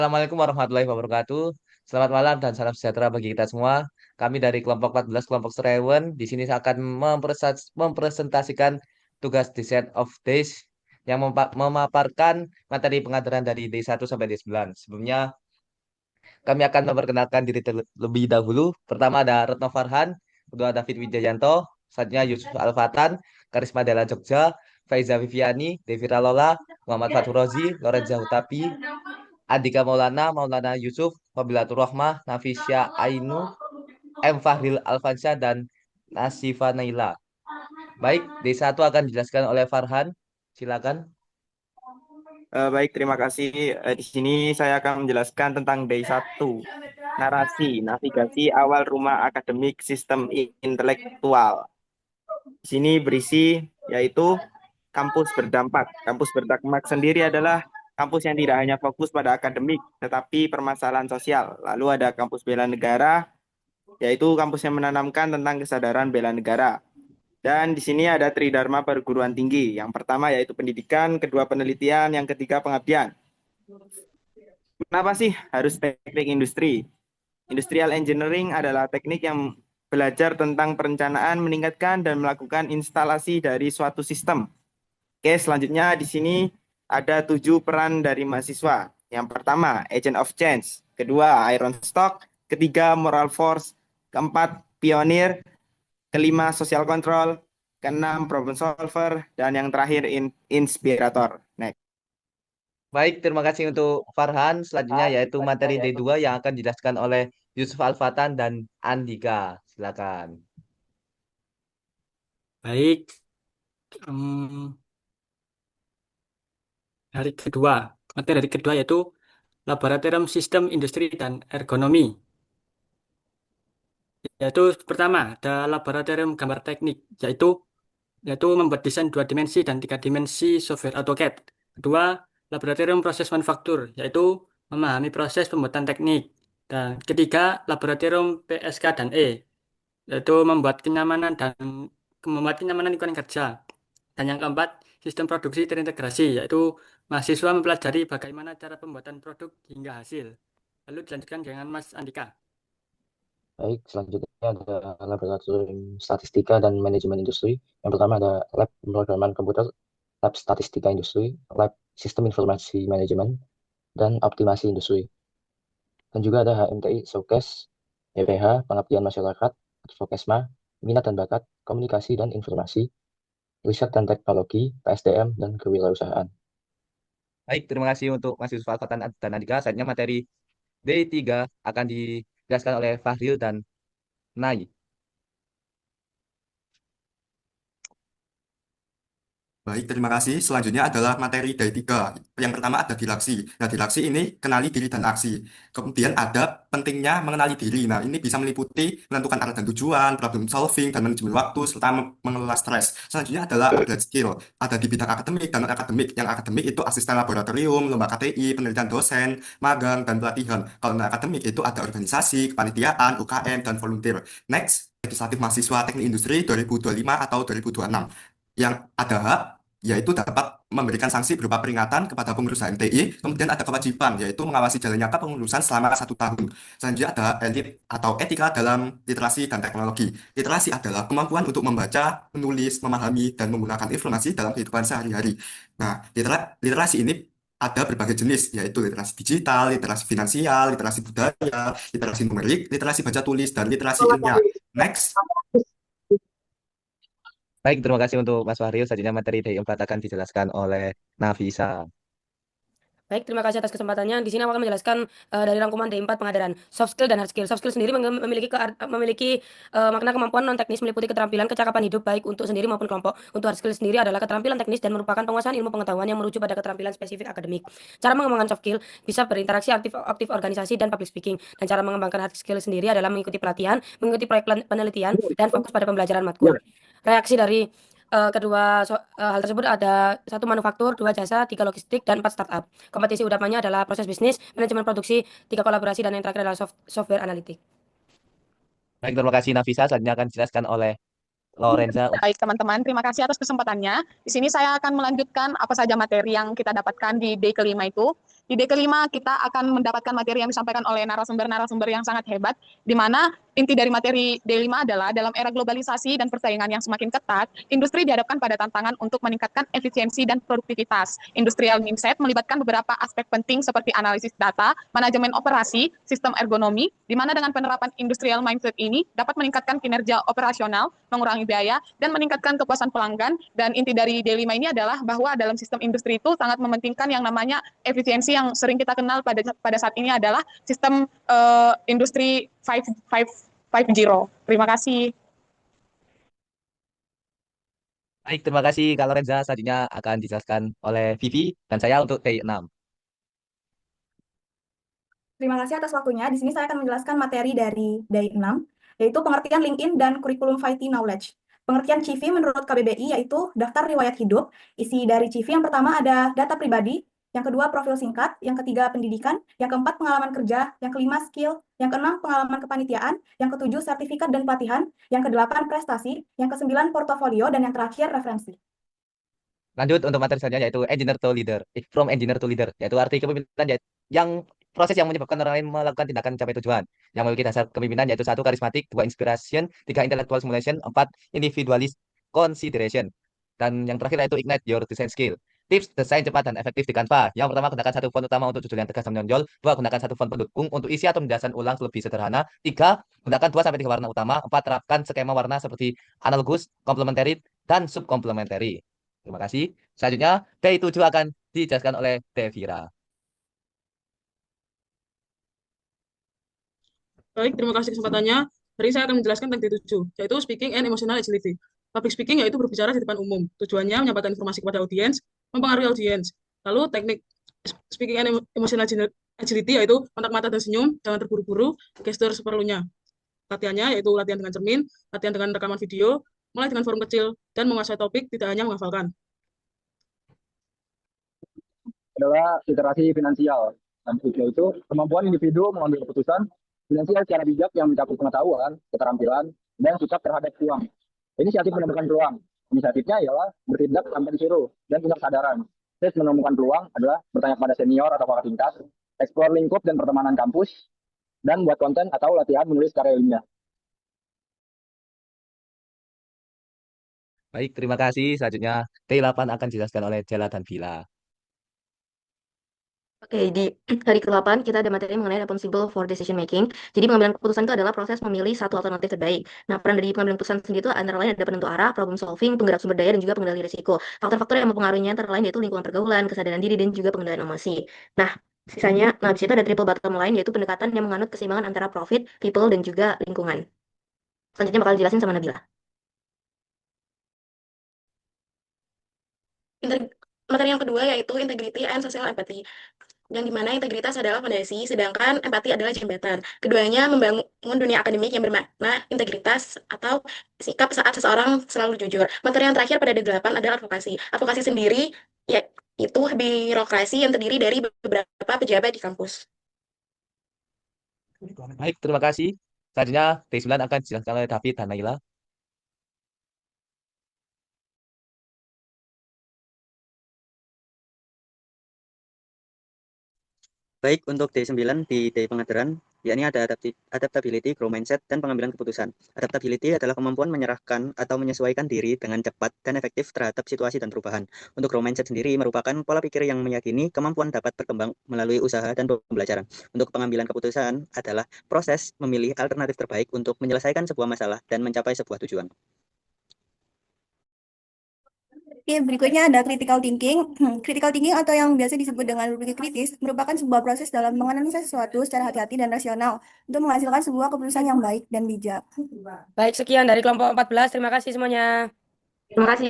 Assalamualaikum warahmatullahi wabarakatuh. Selamat malam dan salam sejahtera bagi kita semua. Kami dari kelompok 14, kelompok Serewen, di sini akan mempresentasikan tugas di set of days yang memaparkan materi pengajaran dari D1 sampai D9. Sebelumnya, kami akan memperkenalkan diri terlebih dahulu. Pertama ada Retno Farhan, kedua David Wijayanto, selanjutnya Yusuf Alfatan, Karisma Della Jogja, Faiza Viviani, Devira Lola, Muhammad Fatur Rozi, Lorenza Hutapi, Andika Maulana, Maulana Yusuf, Wabilatur Rahmah, Nafisya Ainu, M. Fahril Alfansyah, dan Nasifa Naila. Baik, D1 akan dijelaskan oleh Farhan. Silakan. Baik, terima kasih. Di sini saya akan menjelaskan tentang Day 1, narasi, navigasi awal rumah akademik sistem intelektual. Di sini berisi yaitu kampus berdampak. Kampus berdampak sendiri adalah kampus yang tidak hanya fokus pada akademik, tetapi permasalahan sosial. Lalu ada kampus bela negara, yaitu kampus yang menanamkan tentang kesadaran bela negara. Dan di sini ada tridharma perguruan tinggi. Yang pertama yaitu pendidikan, kedua penelitian, yang ketiga pengabdian. Kenapa sih harus teknik industri? Industrial engineering adalah teknik yang belajar tentang perencanaan, meningkatkan dan melakukan instalasi dari suatu sistem. Oke, selanjutnya di sini ada 7 peran dari mahasiswa. Yang pertama, agent of change. Kedua, iron stock. Ketiga, moral force. Keempat, pionir. Kelima, social control. Keenam, problem solver. Dan yang terakhir, inspirator. Next. Baik, terima kasih untuk Farhan. Selanjutnya yaitu materi D2 yang akan dijelaskan oleh Yusuf Alfatan dan Andika. Silakan. Baik, em, hari kedua. Materi hari kedua yaitu Laboratorium Sistem Industri dan Ergonomi. Yaitu pertama, ada Laboratorium Gambar Teknik, yaitu membuat desain 2 dimensi dan 3 dimensi software AutoCAD. Kedua, Laboratorium Proses Manufaktur, yaitu memahami proses pembuatan teknik. Dan ketiga, Laboratorium PSK dan E, yaitu membuat kenyamanan lingkungan kerja. Dan yang keempat, sistem produksi terintegrasi, yaitu mahasiswa mempelajari bagaimana cara pembuatan produk hingga hasil. Lalu dilanjutkan dengan Mas Andika. Baik, selanjutnya ada laboratorium statistika dan manajemen industri. Yang pertama ada lab pemrograman komputer, lab statistika industri, lab sistem informasi manajemen, dan optimasi industri. Dan juga ada HMTI Showcase, YPH, pengabdian masyarakat, Advokesma, minat dan bakat, komunikasi dan informasi, riset dan teknologi, PSDM, dan kewirausahaan. Baik, terima kasih untuk Mas Yusuf Alfatan dan Andika. Selanjutnya materi D3 akan dijelaskan oleh Fahril dan Nai. Baik, terima kasih. Selanjutnya adalah materi dari tiga. Yang pertama ada dilaksi. Nah, dilaksi ini kenali diri dan aksi. Kemudian ada pentingnya mengenali diri. Nah, ini bisa meliputi menentukan arah dan tujuan, problem solving, dan manajemen waktu, serta mengelola stres. Selanjutnya adalah upgrade skill. Ada di bidang akademik dan non-akademik. Yang akademik itu asisten laboratorium, lomba KTI, penelitian dosen, magang, dan pelatihan. Kalau non-akademik itu ada organisasi, kepanitiaan, UKM, dan volunteer. Next, legislatif mahasiswa teknik industri 2025 atau 2026 yang ada hak yaitu dapat memberikan sanksi berupa peringatan kepada pengurus HMTI, kemudian ada kewajiban yaitu mengawasi jalannya kepengurusan selama 1 tahun. Selanjutnya ada elit atau etika dalam literasi dan teknologi. Literasi adalah kemampuan untuk membaca, menulis, memahami, dan menggunakan informasi dalam kehidupan sehari-hari. Nah, literasi ini ada berbagai jenis, yaitu literasi digital, literasi finansial, literasi budaya, literasi numerik, literasi baca tulis, dan literasi ilmiah. Next. Baik, terima kasih untuk Mas Fahril. Selanjutnya materi D4 akan dijelaskan oleh Nafisa. Baik, terima kasih atas kesempatannya. Di sini aku akan menjelaskan dari rangkuman D4 pengajaran soft skill dan hard skill. Soft skill sendiri memiliki makna kemampuan non teknis meliputi keterampilan kecakapan hidup baik untuk sendiri maupun kelompok. Untuk hard skill sendiri adalah keterampilan teknis dan merupakan penguasaan ilmu pengetahuan yang merujuk pada keterampilan spesifik akademik. Cara mengembangkan soft skill bisa berinteraksi aktif organisasi dan public speaking. Dan cara mengembangkan hard skill sendiri adalah mengikuti pelatihan, mengikuti proyek penelitian dan fokus pada pembelajaran matkul. Reaksi dari hal tersebut ada 1 manufaktur, 2 jasa, 3 logistik, dan 4 startup. Kompetisi utamanya adalah proses bisnis, manajemen produksi, 3 kolaborasi, dan yang terakhir adalah software analitik. Baik, terima kasih Nafisa. Selanjutnya akan dijelaskan oleh Lorenza. Baik, teman-teman, terima kasih atas kesempatannya. Di sini saya akan melanjutkan apa saja materi yang kita dapatkan di day kelima itu. Di D kelima kita akan mendapatkan materi yang disampaikan oleh narasumber-narasumber yang sangat hebat, di mana inti dari materi D5 adalah dalam era globalisasi dan persaingan yang semakin ketat, industri dihadapkan pada tantangan untuk meningkatkan efisiensi dan produktivitas. Industrial mindset melibatkan beberapa aspek penting seperti analisis data, manajemen operasi, sistem ergonomi, di mana dengan penerapan industrial mindset ini dapat meningkatkan kinerja operasional, mengurangi biaya, dan meningkatkan kepuasan pelanggan. Dan inti dari D5 ini adalah bahwa dalam sistem industri itu sangat mementingkan yang namanya efisiensi yang sering kita kenal pada saat ini adalah sistem industri 5.0. Terima kasih. Baik, terima kasih Kak Lorenza. Selanjutnya akan dijelaskan oleh Vivi dan saya untuk T6. Terima kasih atas waktunya. Di sini saya akan menjelaskan materi dari Day 6, yaitu pengertian LinkedIn dan kurikulum VIT Knowledge. Pengertian CV menurut KBBI yaitu daftar riwayat hidup. Isi dari CV yang pertama ada data pribadi, yang kedua profil singkat, yang ketiga pendidikan, yang keempat pengalaman kerja, yang kelima skill, yang keenam pengalaman kepanitiaan, yang ketujuh sertifikat dan pelatihan, yang kedelapan prestasi, yang kesembilan portofolio, dan yang terakhir referensi. Lanjut untuk materi selanjutnya yaitu engineer to leader. From engineer to leader, yaitu arti kepemimpinan yang proses yang menyebabkan orang lain melakukan tindakan mencapai tujuan. Yang memiliki dasar kepemimpinan yaitu 1. Karismatik, 2. Inspiration, 3. Intellectual stimulation, 4. Individualist consideration. Dan yang terakhir yaitu ignite your design skill. Tips desain cepat dan efektif di Canva. Yang pertama, gunakan satu font utama untuk judul yang tegas dan menonjol. 2. Gunakan satu font pendukung untuk isi atau penjelasan ulang lebih sederhana. 3. Gunakan 2-3 warna utama. 4. Terapkan skema warna seperti analogus, complementary, dan subcomplementary. Terima kasih. Selanjutnya, D7 akan dijelaskan oleh Devira. Baik, terima kasih kesempatannya. Hari ini saya akan menjelaskan tentang D7, yaitu Speaking and Emotional Agility. Public speaking yaitu berbicara di depan umum. Tujuannya menyampaikan informasi kepada audiens, mempengaruhi audiens. Lalu teknik Speaking and Emotional Agility yaitu kontak mata dan senyum, jangan terburu-buru, gestur seperlunya. Latihannya yaitu latihan dengan cermin, latihan dengan rekaman video, mulai dengan forum kecil, dan menguasai topik, tidak hanya menghafalkan. Adalah literasi finansial. Dan itu kemampuan individu mengambil keputusan finansial secara bijak yang mencakup pengetahuan, keterampilan, dan sikap terhadap uang. Inisiatif menemukan peluang. Inisiatifnya ialah bertindak tanpa disuruh dan punya kesadaran. Tes menemukan peluang adalah bertanya kepada senior atau kakak tingkat, eksplor lingkup dan pertemanan kampus, dan buat konten atau latihan menulis karya ilmiah. Baik, terima kasih. Selanjutnya, T8 akan dijelaskan oleh Jela dan Vila. Oke, di hari ke-8 kita ada materi mengenai responsible for decision making. Jadi pengambilan keputusan itu adalah proses memilih satu alternatif terbaik. Nah, peran dari pengambilan keputusan sendiri itu antara lain ada penentu arah, problem solving, penggerak sumber daya, dan juga pengendali risiko. Faktor-faktor yang mempengaruhinya antara lain yaitu lingkungan pergaulan, kesadaran diri, dan juga pengendalian emosi. Nah, di situ ada triple bottom line yaitu pendekatan yang menganut keseimbangan antara profit, people, dan juga lingkungan. Selanjutnya bakal dijelasin sama Nabila. Materi yang kedua yaitu integrity and social empathy, yang dimana integritas adalah fondasi, sedangkan empati adalah jembatan. Keduanya membangun dunia akademik yang bermakna integritas atau sikap saat seseorang selalu jujur. Materi yang terakhir pada D8 adalah advokasi. Advokasi sendiri yaitu birokrasi yang terdiri dari beberapa pejabat di kampus. Baik, terima kasih. Selanjutnya, D9 akan dijelaskan oleh David dan Naila. Baik, untuk D9 di D pengajaran, yakni ada adaptability, growth mindset, dan pengambilan keputusan. Adaptability adalah kemampuan menyerahkan atau menyesuaikan diri dengan cepat dan efektif terhadap situasi dan perubahan. Untuk growth mindset sendiri merupakan pola pikir yang meyakini kemampuan dapat berkembang melalui usaha dan pembelajaran. Untuk pengambilan keputusan adalah proses memilih alternatif terbaik untuk menyelesaikan sebuah masalah dan mencapai sebuah tujuan. Oke, berikutnya ada critical thinking. Critical thinking atau yang biasa disebut dengan berpikir kritis merupakan sebuah proses dalam menganalisa sesuatu secara hati-hati dan rasional untuk menghasilkan sebuah keputusan yang baik dan bijak. Baik, sekian dari kelompok 14. Terima kasih semuanya. Terima kasih.